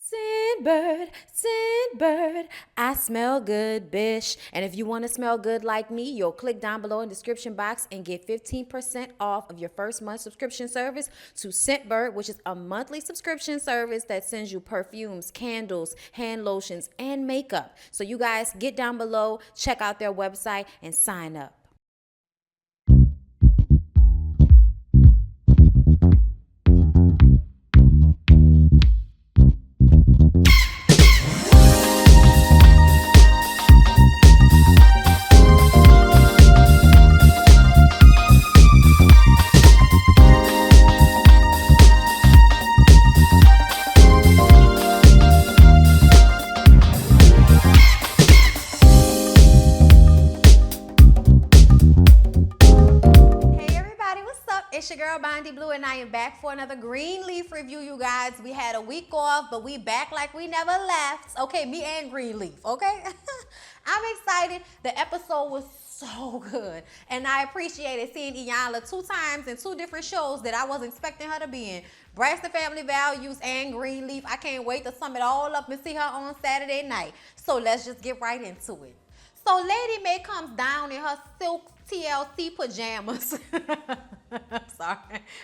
Scentbird, Scentbird, I smell good, bish. And if you want to smell good like me, you'll click down below in the description box and get 15% off of your first month subscription service to Scentbird, which is a monthly subscription service that sends you perfumes, candles, hand lotions, and makeup. So you guys get down below, check out their website, and sign up. It's your girl Bondy Blue, and I am back for another Greenleaf review, you guys. We had a week off, but we back like we never left. Okay, me and Greenleaf, okay? I'm excited. The episode was so good, and I appreciated seeing Iyanla 2 times in 2 different shows that I wasn't expecting her to be in. Braxton Family Values and Greenleaf. I can't wait to sum it all up and see her on Saturday night. So let's just get right into it. So Lady May comes down in her silk TLC pajamas.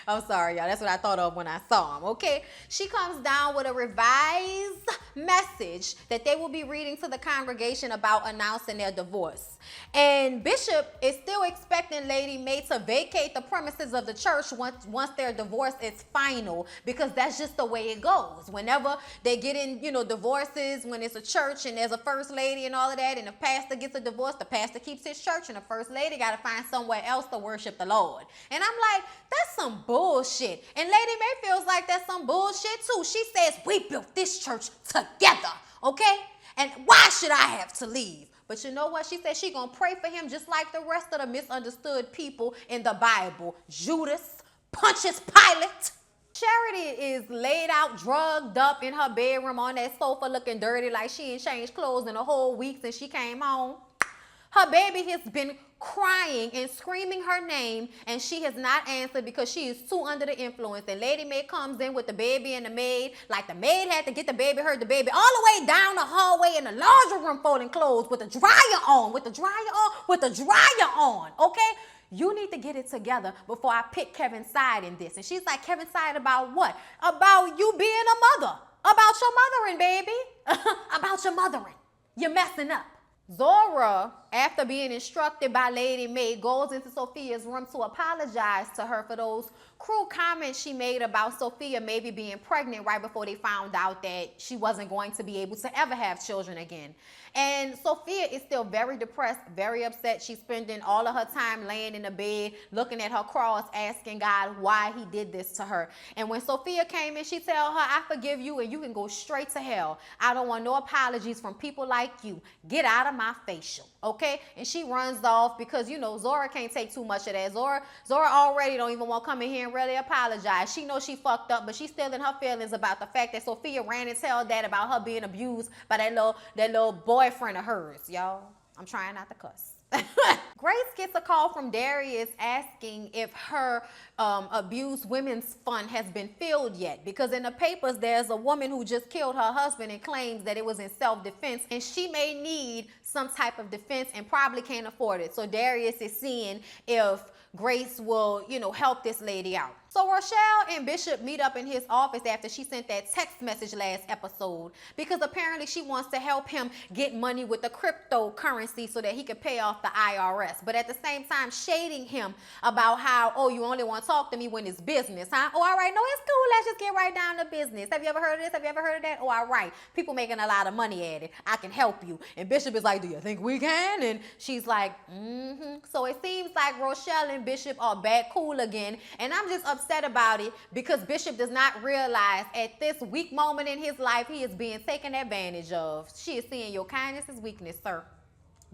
I'm sorry, y'all. That's what I thought of when I saw them, okay? She comes down with a revised message that they will be reading to the congregation about announcing their divorce. And Bishop is still expecting Lady May to vacate the premises of the church once their divorce is final, because that's just the way it goes. Whenever they get in, divorces, when it's a church and there's a first lady and all of that, and the pastor gets a divorce, the pastor keeps his church, and the first lady got to find somewhere else to worship the Lord. And I'm like, that's some bullshit. And Lady May feels like that's some bullshit too. She says, we built this church together, okay? And why should I have to leave? But you know what? She said she gonna pray for him just like the rest of the misunderstood people in the Bible. Judas, Pontius Pilate. Charity is laid out, drugged up in her bedroom on that sofa looking dirty like she ain't changed clothes in a whole week since she came home. Her baby has been crying and screaming her name, and she has not answered because she is too under the influence. And Lady May comes in with the baby and the maid, like the maid had to get the baby, heard the baby all the way down the hallway in the laundry room folding clothes with the dryer on, okay? You need to get it together before I pick Kevin's side in this. And she's like, Kevin's side about what? About you being a mother. About your mothering, baby. About your mothering. You're messing up. Zora, after being instructed by Lady May, goes into Sophia's room to apologize to her for those cruel comments she made about Sophia maybe being pregnant right before they found out that she wasn't going to be able to ever have children again. And Sophia is still very depressed, very upset. She's spending all of her time laying in the bed, looking at her cross, asking God why he did this to her. And when Sophia came in, she tell her, I forgive you and you can go straight to hell. I don't want no apologies from people like you. Get out of my facial, okay? And she runs off because, Zora can't take too much of that. Zora already don't even want to come in here and really apologize. She knows she fucked up, but she's still in her feelings about the fact that Sophia ran and tell Dad about her being abused by that little boyfriend of hers, y'all. I'm trying not to cuss. Grace gets a call from Darius asking if her abused women's fund has been filled yet, because in the papers there's a woman who just killed her husband and claims that it was in self-defense, and she may need some type of defense and probably can't afford it. So Darius is seeing if Grace will, help this lady out. So Rochelle and Bishop meet up in his office after she sent that text message last episode, because apparently she wants to help him get money with the cryptocurrency so that he could pay off the IRS. But at the same time shading him about how, oh, you only want to talk to me when it's business, huh? Oh, all right, no, it's cool. Let's just get right down to business. Have you ever heard of this? Have you ever heard of that? Oh, all right. People making a lot of money at it. I can help you. And Bishop is like, do you think we can? And she's like, So it seems like Rochelle and Bishop are back cool again. And I'm just upset about it because Bishop does not realize at this weak moment in his life he is being taken advantage of. She is seeing your kindness as weakness, sir.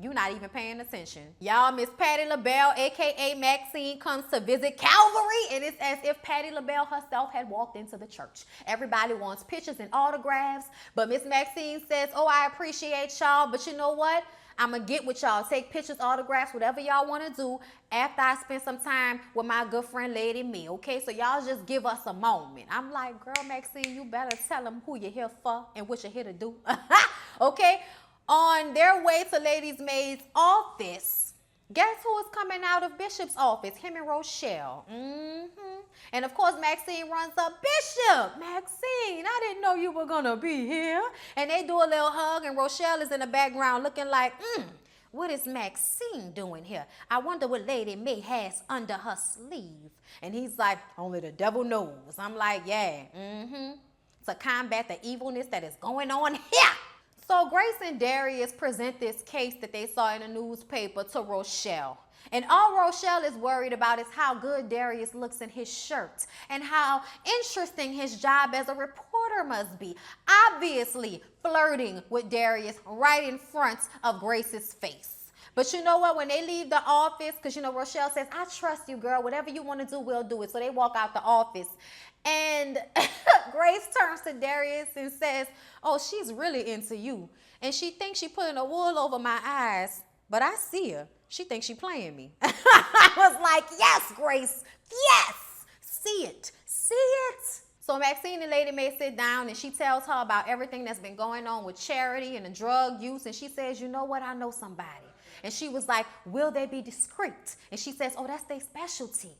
You not even paying attention. Y'all, Miss Patti LaBelle, aka Maxine, comes to visit Calvary, and it's as if Patti LaBelle herself had walked into the church. Everybody wants pictures and autographs, but Miss Maxine says, oh, I appreciate y'all, but you know what? I'm going to get with y'all. Take pictures, autographs, whatever y'all want to do after I spend some time with my good friend Lady Me, okay? So y'all just give us a moment. I'm like, girl, Maxine, you better tell them who you're here for and what you're here to do, okay? On their way to Lady's Maid's office, guess who is coming out of Bishop's office? Him and Rochelle. And of course, Maxine runs up, Bishop, Maxine, I didn't know you were gonna be here. And they do a little hug, and Rochelle is in the background looking like, what is Maxine doing here? I wonder what Lady May has under her sleeve. And he's like, only the devil knows. I'm like, yeah, to combat the evilness that is going on here. So Grace and Darius present this case that they saw in a newspaper to Rochelle. And all Rochelle is worried about is how good Darius looks in his shirt and how interesting his job as a reporter must be. Obviously flirting with Darius right in front of Grace's face. But you know what? When they leave the office, because you know Rochelle says, I trust you, girl. Whatever you want to do, we'll do it. So they walk out the office. And Grace turns to Darius and says, oh, she's really into you. And she thinks she's putting a wool over my eyes, but I see her. She thinks she's playing me. I was like, yes, Grace, yes, see it, see it. So Maxine and Lady May sit down and she tells her about everything that's been going on with Charity and the drug use. And she says, you know what, I know somebody. And she was like, will they be discreet? And she says, oh, that's their specialty.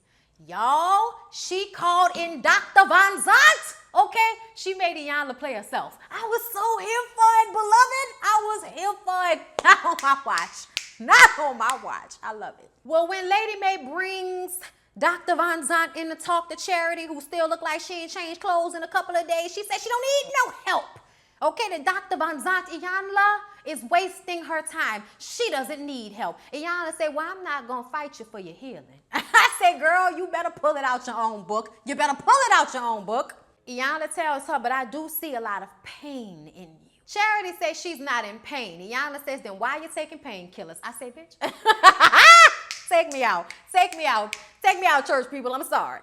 Y'all, she called in Dr. Van Zant, okay? She made Iyanla play herself. I was so here for it, beloved. I was here for it. Not on my watch. Not on my watch. I love it. Well, when Lady May brings Dr. Van Zant in to talk to Charity, who still look like she ain't changed clothes in a couple of days, she said she don't need no help. Okay, the Dr. Van Zant, Iyanla is wasting her time. She doesn't need help. Iyanla said, well, I'm not going to fight you for your healing. I said, girl, you better pull it out your own book. You better pull it out your own book. Iyanla tells her, but I do see a lot of pain in you. Charity says she's not in pain. Iyanla says, then why are you taking painkillers? I say, bitch, take me out. Take me out. Take me out, church people. I'm sorry.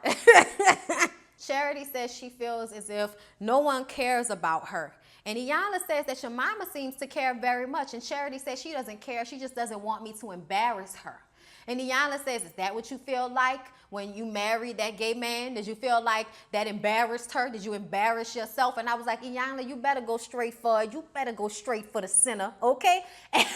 Charity says she feels as if no one cares about her. And Iyanla says that your mama seems to care very much. And Charity says she doesn't care. She just doesn't want me to embarrass her. And Iyanla says, is that what you feel like when you married that gay man? Did you feel like that embarrassed her? Did you embarrass yourself? And I was like, Iyanla, you better go straight for it. You better go straight for the center, okay? And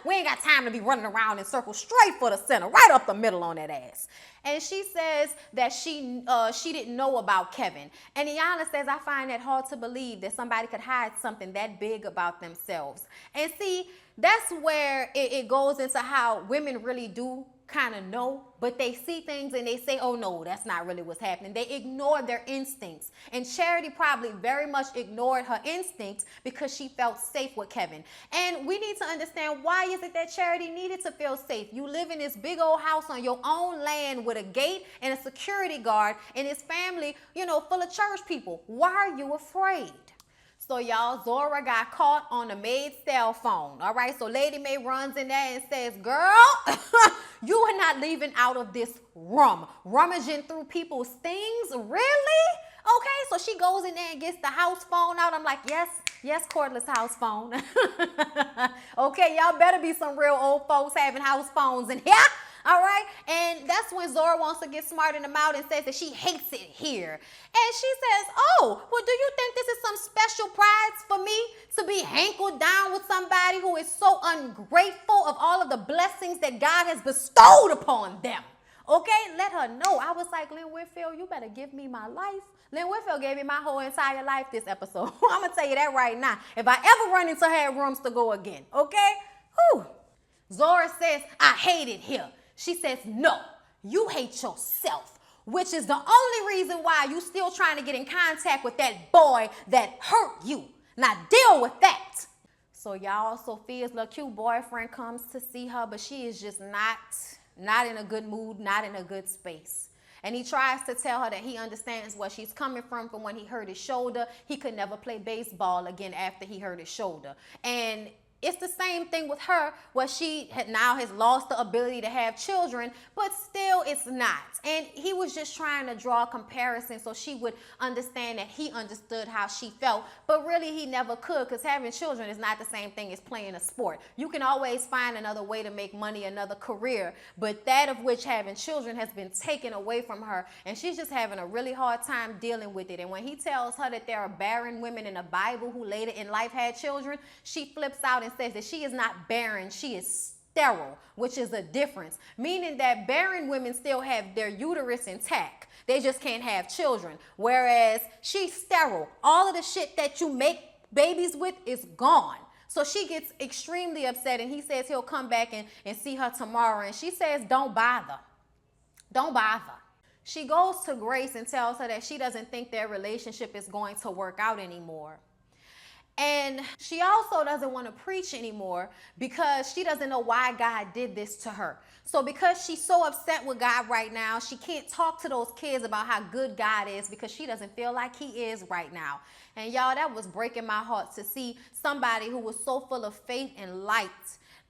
we ain't got time to be running around in circles. Straight for the center, right up the middle on that ass. And she says that she didn't know about Kevin. And Iyanla says, I find it hard to believe that somebody could hide something that big about themselves. And see, that's where it goes into how women really do kind of know, but they see things and they say, oh no, that's not really what's happening. They ignore their instincts. And Charity probably very much ignored her instincts because she felt safe with Kevin. And we need to understand, why is it that Charity needed to feel safe? You live in this big old house on your own land with a gate and a security guard and his family, you know, full of church people. Why are you afraid? So y'all, Zora got caught on the maid's cell phone. All right, so Lady May runs in there and says, girl, you are not leaving out of this room. Rummaging through people's things? Really? Okay, so she goes in there and gets the house phone out. I'm like, yes, cordless house phone. Okay, y'all better be some real old folks having house phones in here. All right, and that's when Zora wants to get smart in the mouth and says that she hates it here. And she says, oh, well, do you think this is some special prize for me to be hankled down with somebody who is so ungrateful of all of the blessings that God has bestowed upon them? Okay, let her know. I was like, Lynn Whitfield, you better give me my life. Lynn Whitfield gave me my whole entire life this episode. I'm going to tell you that right now. If I ever run into her rooms to go again, okay? Whew. Zora says, I hate it here. She says, no, you hate yourself, which is the only reason why you still trying to get in contact with that boy that hurt you. Now deal with that. So y'all, Sophia's little cute boyfriend comes to see her, but she is just not in a good mood, not in a good space. And he tries to tell her that he understands where she's coming from when he hurt his shoulder. He could never play baseball again after he hurt his shoulder. And It's the same thing with her, where she now has lost the ability to have children, but still it's not. And he was just trying to draw a comparison so she would understand that he understood how she felt, but really he never could, because having children is not the same thing as playing a sport. You can always find another way to make money, another career, but that of which having children has been taken away from her, and she's just having a really hard time dealing with it. And when he tells her that there are barren women in the Bible who later in life had children, she flips out and says that she is not barren, she is sterile, which is a difference, meaning that barren women still have their uterus intact. They just can't have children, whereas she's sterile. All of the shit that you make babies with is gone. So she gets extremely upset, and he says he'll come back and see her tomorrow, and she says, don't bother. Don't bother. She goes to Grace and tells her that she doesn't think their relationship is going to work out anymore. And she also doesn't want to preach anymore because she doesn't know why God did this to her. So because she's so upset with God right now, she can't talk to those kids about how good God is because she doesn't feel like he is right now. And y'all, that was breaking my heart to see somebody who was so full of faith and light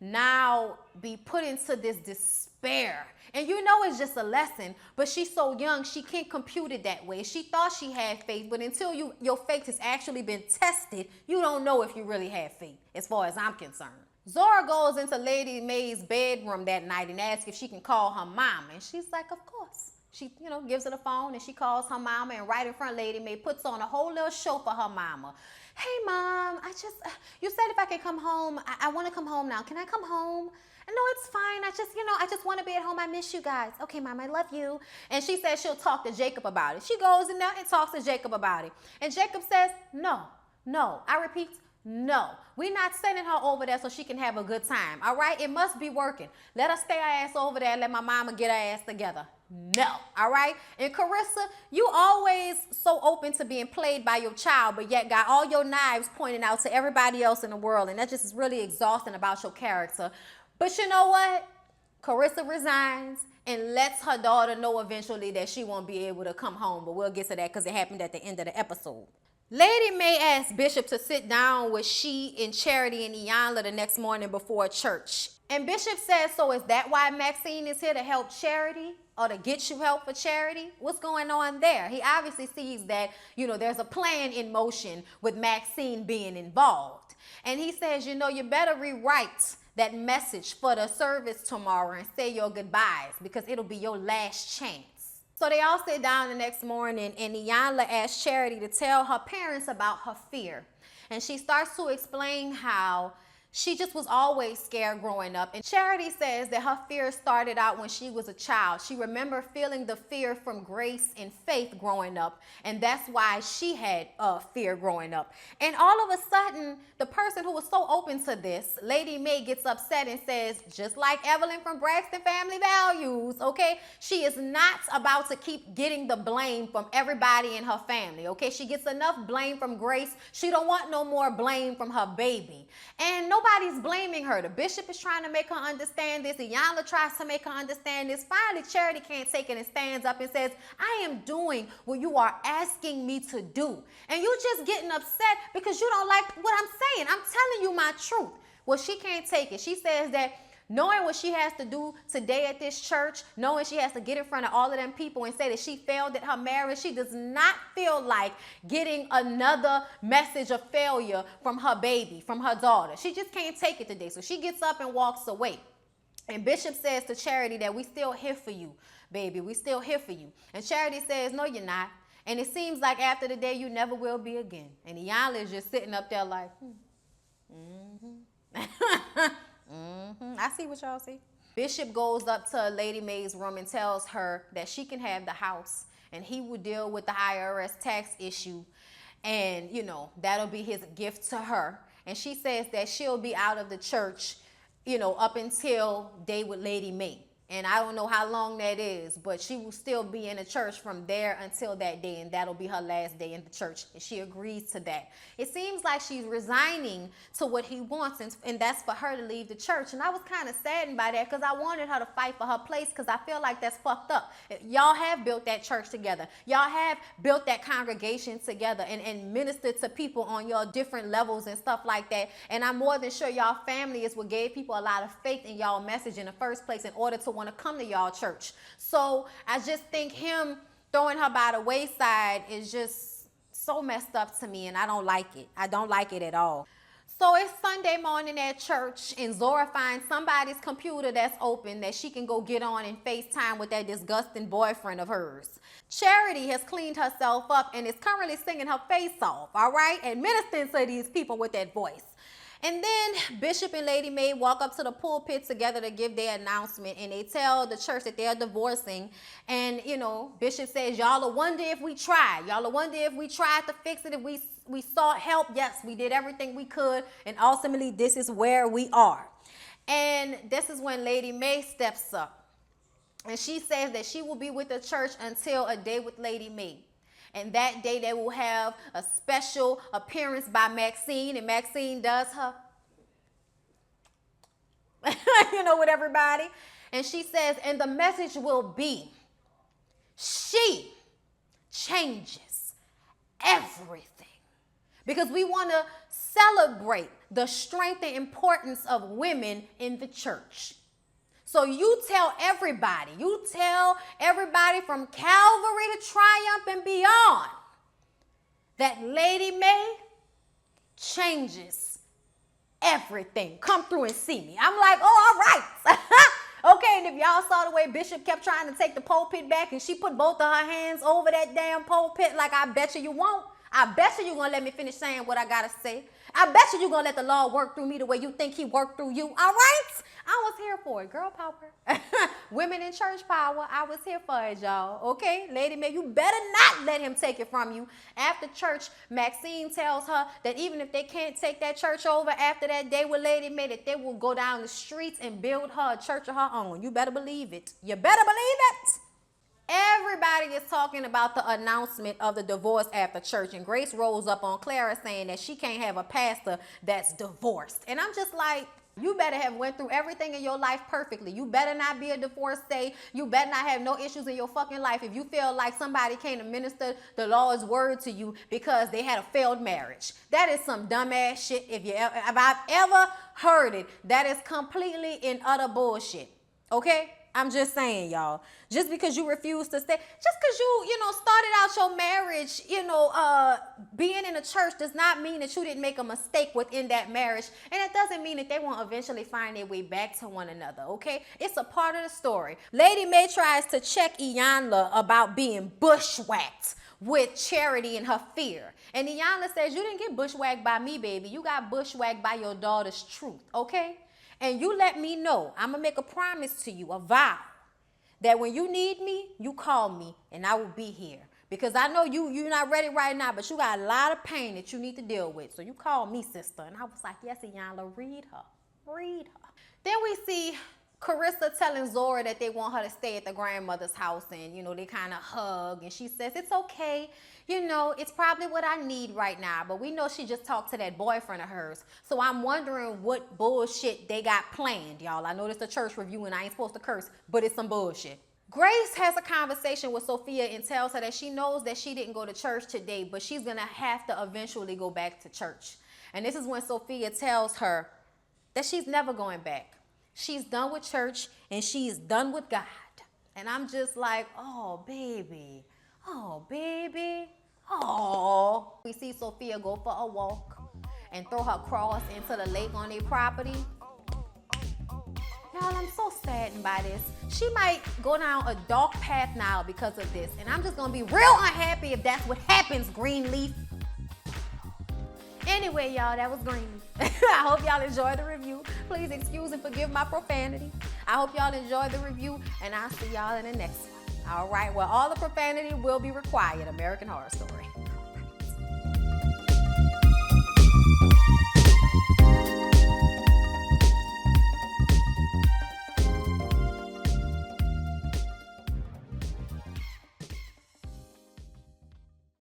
now be put into this despair. And you know it's just a lesson, but she's so young, she can't compute it that way. She thought she had faith, but until your faith has actually been tested, you don't know if you really have faith, as far as I'm concerned. Zora goes into Lady May's bedroom that night and asks if she can call her mom, and she's like, of course. She, gives her the phone, and she calls her mama, and right in front of Lady May puts on a whole little show for her mama. Hey, Mom, you said if I could come home, I want to come home now. Can I come home? No, it's fine. I just want to be at home. I miss you guys. Okay, Mom, I love you. And she says she'll talk to Jacob about it. She goes in there and talks to Jacob about it. And Jacob says, no. I repeat, no. We're not sending her over there so she can have a good time. All right? It must be working. Let her stay her ass over there and let my mama get her ass together. No. All right? And Carissa, you always so open to being played by your child, but yet got all your knives pointing out to everybody else in the world. And that just is really exhausting about your character. But you know what? Carissa resigns and lets her daughter know eventually that she won't be able to come home. But we'll get to that because it happened at the end of the episode. Lady May asked Bishop to sit down with she and Charity and Iyanla the next morning before church. And Bishop says, so is that why Maxine is here, to help Charity or to get you help for Charity? What's going on there? He obviously sees that, there's a plan in motion with Maxine being involved. And he says, you better rewrite that message for the service tomorrow and say your goodbyes because it'll be your last chance. So they all sit down the next morning, and Iyanla asks Charity to tell her parents about her fear. And she starts to explain how she just was always scared growing up. And Charity says that her fear started out when she was a child. She remembered feeling the fear from Grace and Faith growing up, and that's why she had fear growing up. And all of a sudden, the person who was so open to this, Lady May, gets upset and says, just like Evelyn from Braxton Family Values, okay, she is not about to keep getting the blame from everybody in her family, okay? She gets enough blame from Grace. She don't want no more blame from her baby. And nobody's blaming her. The bishop is trying to make her understand this. Iyanla tries to make her understand this. Finally, Charity can't take it and stands up and says, I am doing what you are asking me to do. And you just getting upset because you don't like what I'm saying. I'm telling you my truth. Well, she can't take it. She says that knowing what she has to do today at this church, knowing she has to get in front of all of them people and say that she failed at her marriage, she does not feel like getting another message of failure from her baby, from her daughter. She just can't take it today. So she gets up and walks away. And Bishop says to Charity that we still here for you, baby. We still here for you. And Charity says, no, you're not. And it seems like after the day, you never will be again. And Iyanla is just sitting up there like, I see what y'all see. Bishop goes up to Lady May's room and tells her that she can have the house and he will deal with the IRS tax issue. And, that'll be his gift to her. And she says that she'll be out of the church, up until day with Lady May. And I don't know how long that is, but she will still be in the church from there until that day, and that'll be her last day in the church. And she agrees to that. It seems like she's resigning to what he wants, and that's for her to leave the church. And I was kind of saddened by that because I wanted her to fight for her place, because I feel like that's fucked up. Y'all have built that church together. Y'all have built that congregation together and ministered to people on your different levels and stuff like that. And I'm more than sure y'all family is what gave people a lot of faith in y'all message in the first place in order to want to come to y'all church. So I just think him throwing her by the wayside is just so messed up to me, and I don't like it. I don't like it at all. So it's Sunday morning at church, and Zora finds somebody's computer that's open that she can go get on and FaceTime with that disgusting boyfriend of hers. Charity has cleaned herself up and is currently singing her face off, all right, and ministering to these people with that voice. And then Bishop and Lady Mae walk up to the pulpit together to give their announcement, and they tell the church that they're divorcing. And, you know, Bishop says, y'all will wonder if we tried. Y'all will wonder if we tried to fix it, if we sought help. Yes, we did everything we could, and ultimately this is where we are. And this is when Lady Mae steps up, and she says that she will be with the church until a day with Lady Mae. And that day they will have a special appearance by Maxine, and Maxine does her, you know, with everybody. And she says, and the message will be, she changes everything. Because we want to celebrate the strength and importance of women in the church. So you tell everybody from Calvary to Triumph and beyond that Lady Mae changes everything. Come through and see me. I'm like, oh, all right. Okay, and if y'all saw the way Bishop kept trying to take the pulpit back and she put both of her hands over that damn pulpit, like, I bet you won't. I bet you're going to let me finish saying what I got to say. I bet you're going to let the Lord work through me the way you think he worked through you. All right? I was here for it. Girl power. Women in church power. I was here for it, y'all. Okay? Lady Mae, you better not let him take it from you. After church, Maxine tells her that even if they can't take that church over after that day with Lady Mae, that they will go down the streets and build her a church of her own. You better believe it. You better believe it. Everybody is talking about the announcement of the divorce after church, and Grace rolls up on Clara saying that she can't have a pastor that's divorced. And I'm just like, you better have went through everything in your life perfectly. You better not be a divorcee. You better not have no issues in your fucking life if you feel like somebody came to minister the Lord's word to you because they had a failed marriage. That is some dumbass shit. If I've ever heard it, that is completely and utter bullshit. Okay? I'm just saying, y'all, just because you refuse to stay, just because you started out your marriage, being in a church does not mean that you didn't make a mistake within that marriage. And it doesn't mean that they won't eventually find their way back to one another, okay? It's a part of the story. Lady Mae tries to check Iyanla about being bushwhacked with Charity and her fear. And Iyanla says, you didn't get bushwhacked by me, baby. You got bushwhacked by your daughter's truth, okay? And you let me know, I'm going to make a promise to you, a vow, that when you need me, you call me and I will be here. Because I know you're not ready right now, but you got a lot of pain that you need to deal with. So you call me, sister. And I was like, yes, Iyanla, read her. Then we see Carissa telling Zora that they want her to stay at the grandmother's house, and, they kind of hug. And she says, it's okay. It's probably what I need right now. But we know she just talked to that boyfriend of hers. So I'm wondering what bullshit they got planned, y'all. I know this is a church review and I ain't supposed to curse, but it's some bullshit. Grace has a conversation with Sophia and tells her that she knows that she didn't go to church today, but she's going to have to eventually go back to church. And this is when Sophia tells her that she's never going back. She's done with church and she's done with God. And I'm just like, oh, baby. Oh, baby. Oh. We see Sophia go for a walk and throw her cross into the lake on their property. Y'all, I'm so saddened by this. She might go down a dark path now because of this. And I'm just going to be real unhappy if that's what happens, Greenleaf. Anyway, y'all, that was Greenleaf. I hope y'all enjoyed the review. Please excuse and forgive my profanity. I hope y'all enjoyed the review, and I'll see y'all in the next one. All right, well, all the profanity will be required. American Horror Story.